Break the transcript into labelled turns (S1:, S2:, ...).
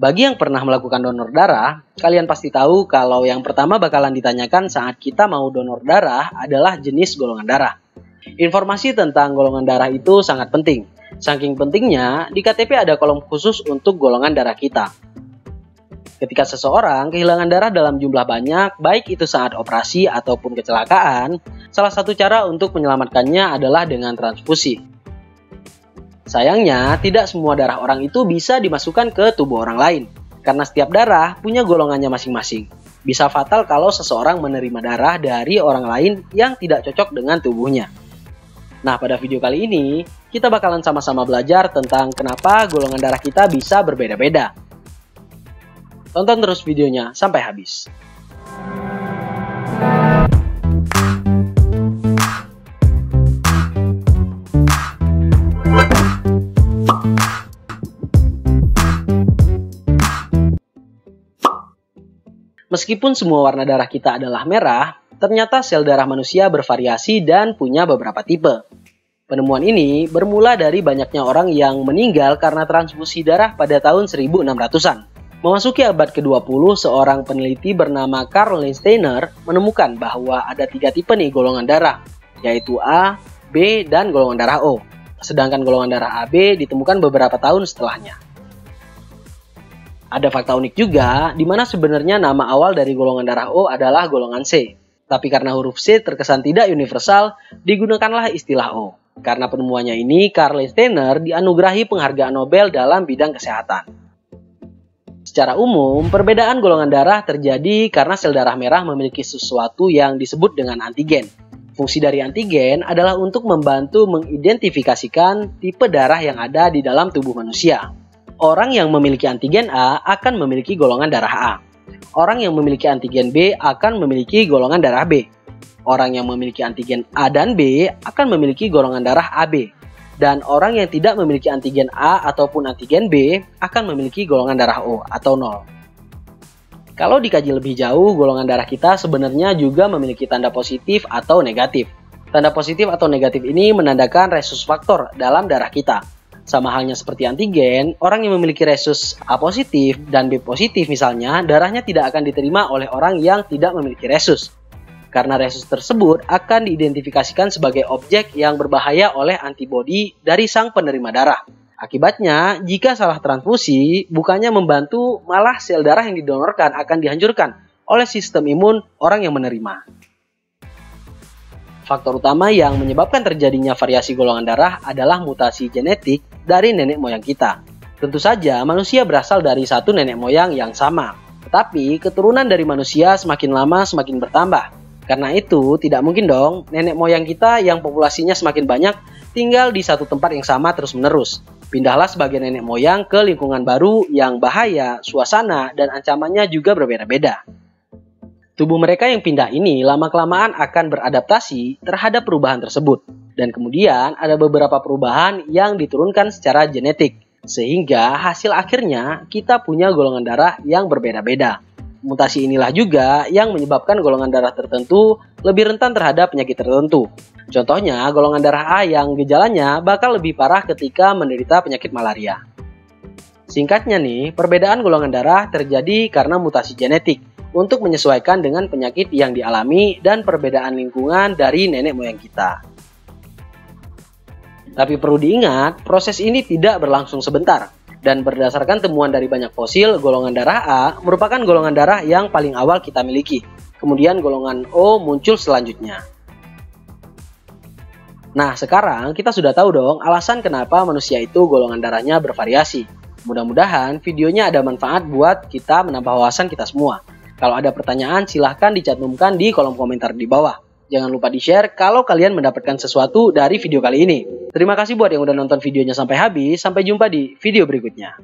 S1: Bagi yang pernah melakukan donor darah, kalian pasti tahu kalau yang pertama bakalan ditanyakan saat kita mau donor darah adalah jenis golongan darah. Informasi tentang golongan darah itu sangat penting. Saking pentingnya, di KTP ada kolom khusus untuk golongan darah kita. Ketika seseorang kehilangan darah dalam jumlah banyak, baik itu saat operasi ataupun kecelakaan, salah satu cara untuk menyelamatkannya adalah dengan transfusi. Sayangnya, tidak semua darah orang itu bisa dimasukkan ke tubuh orang lain, karena setiap darah punya golongannya masing-masing. Bisa fatal kalau seseorang menerima darah dari orang lain yang tidak cocok dengan tubuhnya. Nah, pada video kali ini, kita bakalan sama-sama belajar tentang kenapa golongan darah kita bisa berbeda-beda. Tonton terus videonya sampai habis. Meskipun semua warna darah kita adalah merah, ternyata sel darah manusia bervariasi dan punya beberapa tipe. Penemuan ini bermula dari banyaknya orang yang meninggal karena transfusi darah pada tahun 1600-an. Memasuki abad ke-20, seorang peneliti bernama Karl Landsteiner menemukan bahwa ada 3 tipe nih golongan darah, yaitu A, B, dan golongan darah O. Sedangkan golongan darah AB ditemukan beberapa tahun setelahnya. Ada fakta unik juga, di mana sebenarnya nama awal dari golongan darah O adalah golongan C. Tapi karena huruf C terkesan tidak universal, digunakanlah istilah O. Karena penemuannya ini, Karl Landsteiner dianugerahi penghargaan Nobel dalam bidang kesehatan. Secara umum, perbedaan golongan darah terjadi karena sel darah merah memiliki sesuatu yang disebut dengan antigen. Fungsi dari antigen adalah untuk membantu mengidentifikasikan tipe darah yang ada di dalam tubuh manusia. Orang yang memiliki antigen A akan memiliki golongan darah A. Orang yang memiliki antigen B akan memiliki golongan darah B. Orang yang memiliki antigen A dan B akan memiliki golongan darah AB. Dan orang yang tidak memiliki antigen A ataupun antigen B akan memiliki golongan darah O atau 0. Kalau dikaji lebih jauh, golongan darah kita sebenarnya juga memiliki tanda positif atau negatif. Tanda positif atau negatif ini menandakan resus faktor dalam darah kita. Sama halnya seperti antigen, orang yang memiliki resus A positif dan B positif misalnya, darahnya tidak akan diterima oleh orang yang tidak memiliki resus. Karena resus tersebut akan diidentifikasikan sebagai objek yang berbahaya oleh antibodi dari sang penerima darah. Akibatnya, jika salah transfusi, bukannya membantu, malah sel darah yang didonorkan akan dihancurkan oleh sistem imun orang yang menerima. Faktor utama yang menyebabkan terjadinya variasi golongan darah adalah mutasi genetik dari nenek moyang kita. Tentu saja manusia berasal dari satu nenek moyang yang sama. Tetapi keturunan dari manusia semakin lama semakin bertambah. Karena itu tidak mungkin dong nenek moyang kita yang populasinya semakin banyak tinggal di satu tempat yang sama terus-menerus. Pindahlah sebagian nenek moyang ke lingkungan baru yang bahaya, suasana, dan ancamannya juga berbeda-beda. Tubuh mereka yang pindah ini lama-kelamaan akan beradaptasi terhadap perubahan tersebut. Dan kemudian ada beberapa perubahan yang diturunkan secara genetik. Sehingga hasil akhirnya kita punya golongan darah yang berbeda-beda. Mutasi inilah juga yang menyebabkan golongan darah tertentu lebih rentan terhadap penyakit tertentu. Contohnya golongan darah A yang gejalanya bakal lebih parah ketika menderita penyakit malaria. Singkatnya nih, perbedaan golongan darah terjadi karena mutasi genetik untuk menyesuaikan dengan penyakit yang dialami dan perbedaan lingkungan dari nenek moyang kita. Tapi perlu diingat, proses ini tidak berlangsung sebentar. Dan berdasarkan temuan dari banyak fosil, golongan darah A merupakan golongan darah yang paling awal kita miliki. Kemudian golongan O muncul selanjutnya. Nah, sekarang kita sudah tahu dong alasan kenapa manusia itu golongan darahnya bervariasi. Mudah-mudahan videonya ada manfaat buat kita menambah wawasan kita semua. Kalau ada pertanyaan, silahkan dicantumkan di kolom komentar di bawah. Jangan lupa di-share kalau kalian mendapatkan sesuatu dari video kali ini. Terima kasih buat yang udah nonton videonya sampai habis. Sampai jumpa di video berikutnya.